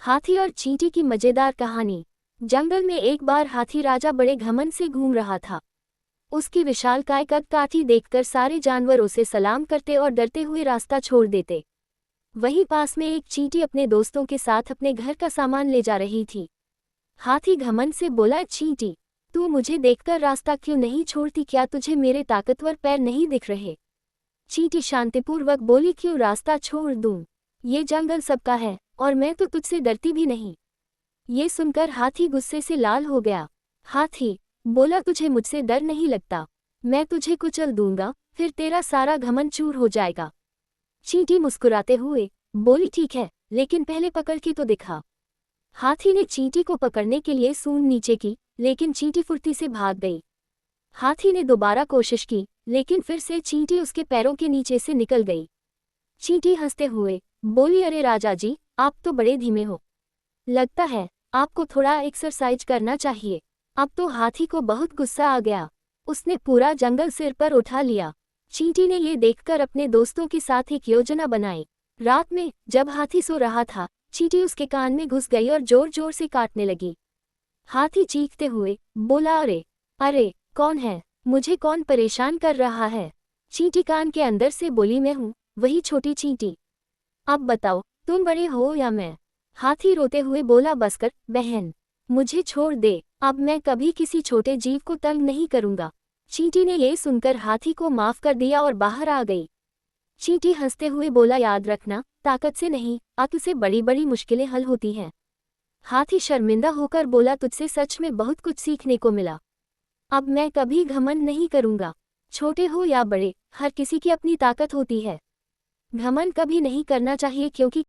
हाथी और चींटी की मजेदार कहानी। जंगल में एक बार हाथी राजा बड़े घमंड से घूम रहा था। उसकी विशालकाय कद काठी देखकर सारे जानवर उसे सलाम करते और डरते हुए रास्ता छोड़ देते। वहीं पास में एक चींटी अपने दोस्तों के साथ अपने घर का सामान ले जा रही थी। हाथी घमंड से बोला, चींटी, तू मुझे देखकर रास्ता क्यों नहीं छोड़ती? क्या तुझे मेरे ताकतवर पैर नहीं दिख रहे? चींटी शांतिपूर्वक बोली, क्यों रास्ता छोड़ दूं? ये जंगल सबका है और मैं तो तुझसे डरती भी नहीं। ये सुनकर हाथी गुस्से से लाल हो गया। हाथी बोला, तुझे मुझसे डर नहीं लगता? मैं तुझे कुचल दूंगा, फिर तेरा सारा घमंड चूर हो जाएगा। चींटी मुस्कुराते हुए बोली, ठीक है, लेकिन पहले पकड़ के तो दिखा। हाथी ने चींटी को पकड़ने के लिए सूंड नीचे की, लेकिन चींटी फुर्ती से भाग गई। हाथी ने दोबारा कोशिश की, लेकिन फिर से चींटी उसके पैरों के नीचे से निकल गई। चींटी हंसते हुए बोली, अरे राजा जी, आप तो बड़े धीमे हो। लगता है आपको थोड़ा एक्सरसाइज करना चाहिए। अब तो हाथी को बहुत गुस्सा आ गया। उसने पूरा जंगल सिर पर उठा लिया। चींटी ने ये देखकर अपने दोस्तों के साथ एक योजना बनाई। रात में जब हाथी सो रहा था, चींटी उसके कान में घुस गई और जोर जोर से काटने लगी। हाथी चीखते हुए बोला, अरे अरे, कौन है? मुझे कौन परेशान कर रहा है? चींटी कान के अंदर से बोली, मैं हूँ, वही छोटी चींटी। अब बताओ, तुम बड़े हो या मैं? हाथी रोते हुए बोला, बस कर बहन, मुझे छोड़ दे। अब मैं कभी किसी छोटे जीव को तंग नहीं करूंगा। चींटी ने ये सुनकर हाथी को माफ कर दिया और बाहर आ गई। चींटी हंसते हुए बोला, याद रखना, ताकत से नहीं, अक्ल से बड़ी बड़ी मुश्किलें हल होती हैं। हाथी शर्मिंदा होकर बोला, तुझसे सच में बहुत कुछ सीखने को मिला। अब मैं कभी घमंड नहीं करूंगा। छोटे हो या बड़े, हर किसी की अपनी ताकत होती है। घमंड कभी नहीं करना चाहिए, क्योंकि